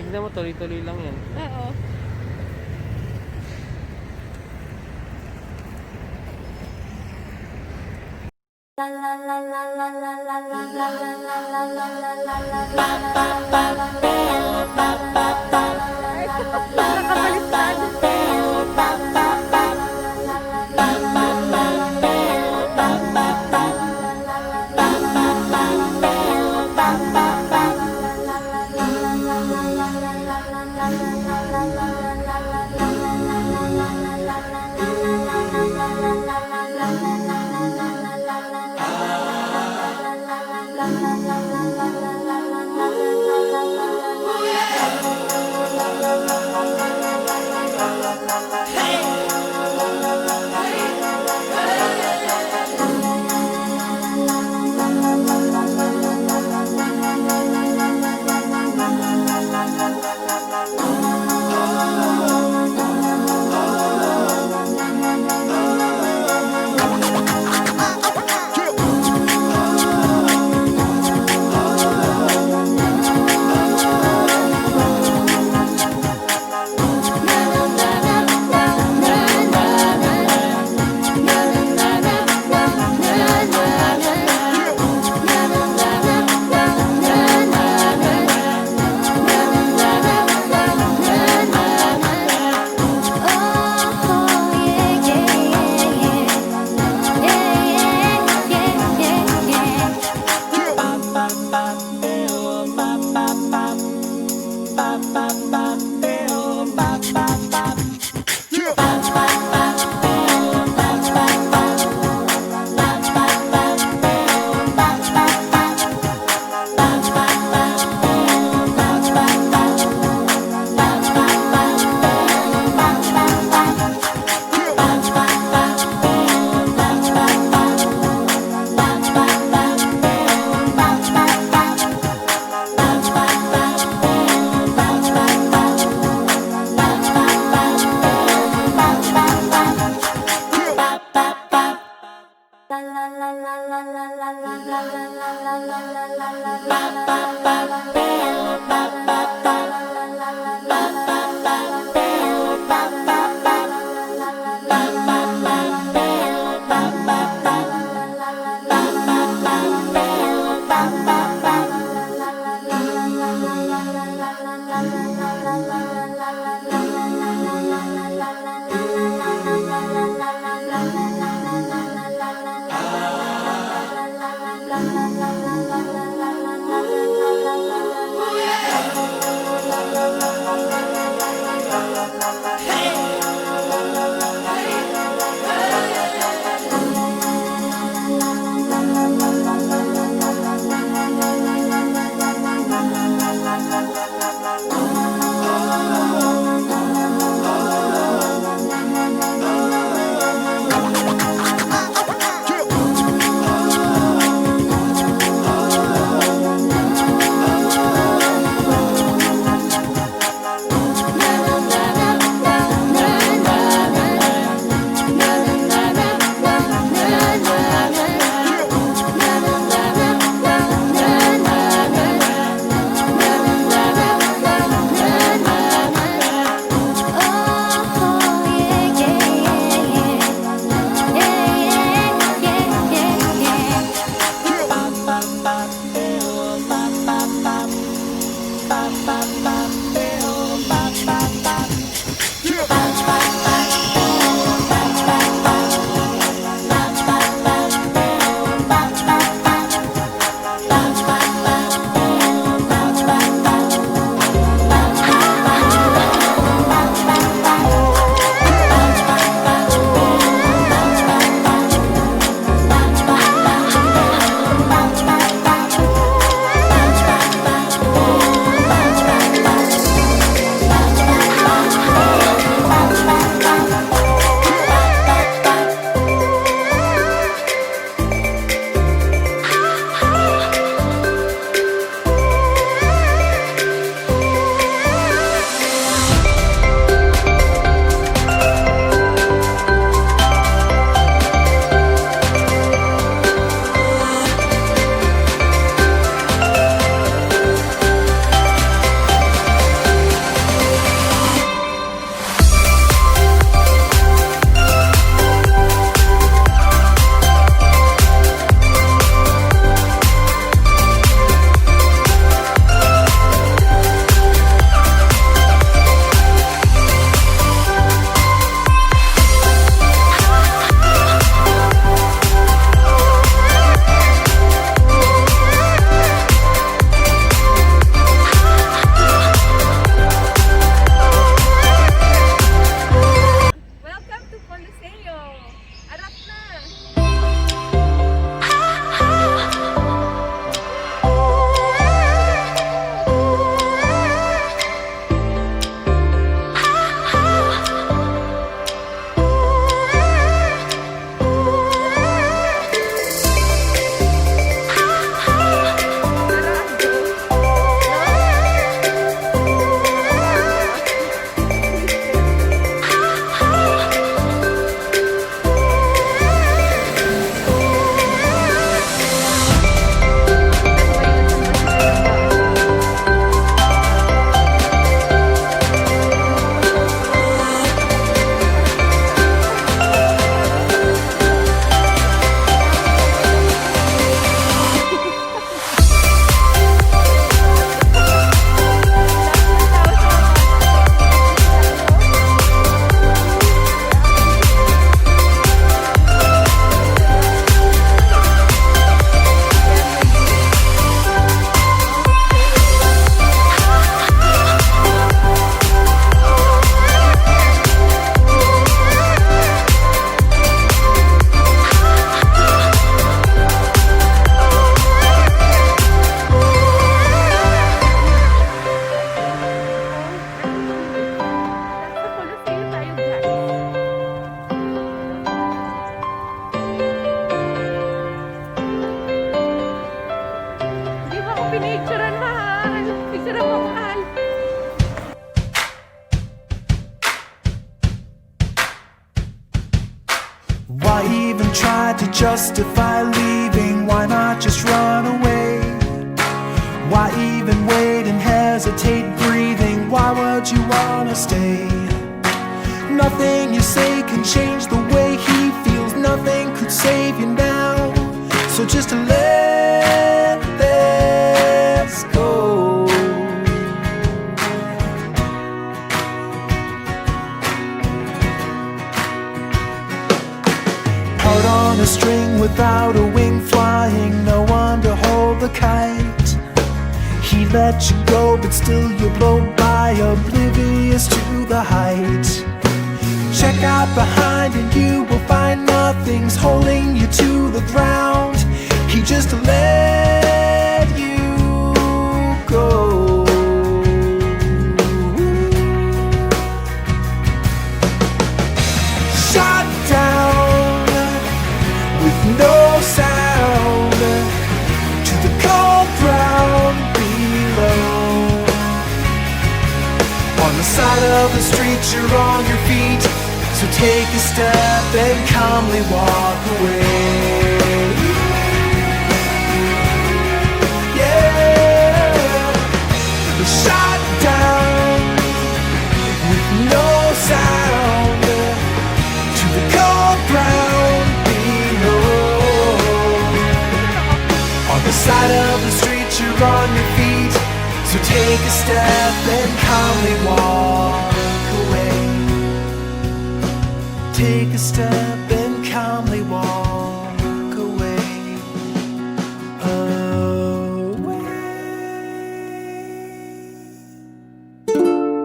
Tignan mo, tuloy-tuloy lang yan. Oo. pinicturean, mahal. Picture mo, mahal. Why even try to justify leaving? Why not just run away? Why even wait and hesitate breathing? Why would you wanna stay? Nothing you say can change the way he feels. Nothing could save you now. So just let this go. Out on a string without a wing flying, no one to hold the kite. He let you go, but still you blow by, oblivious to the height. Check out behind and you will find nothing's holding you to the ground. He just let you go. Shot down with no sound to the cold ground below. On the side of the street you're on your feet, so take a step and calmly walk away. Yeah, shot down with no sound to the cold ground below. On the side of the street you're on your feet, so take a step and calmly walk away. Take a step and calmly walk away.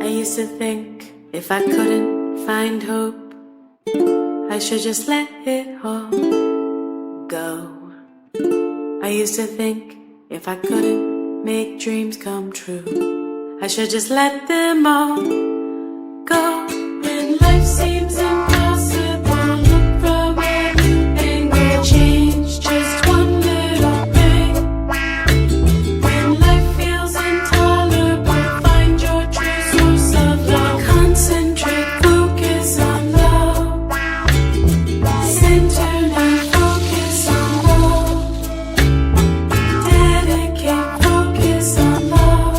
I used to think if I couldn't find hope, I should just let it all go. I used to think if I couldn't make dreams come true, I should just let them all go. When life seems impossible, look from a new angle. Change just one little thing. When life feels intolerable, find your true source of love. Concentrate, focus on love. Center now, focus on love. Dedicate, focus on love.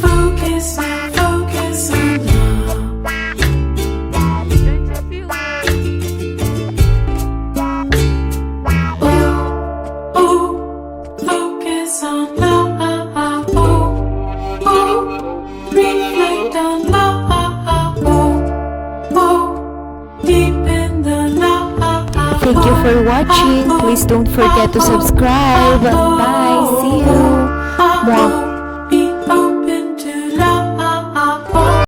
Focus now, focus on love. Focus on love. Reflect on love. Deep in the love. Thank you for watching. Please don't forget to subscribe. Bye. See you. Mwah.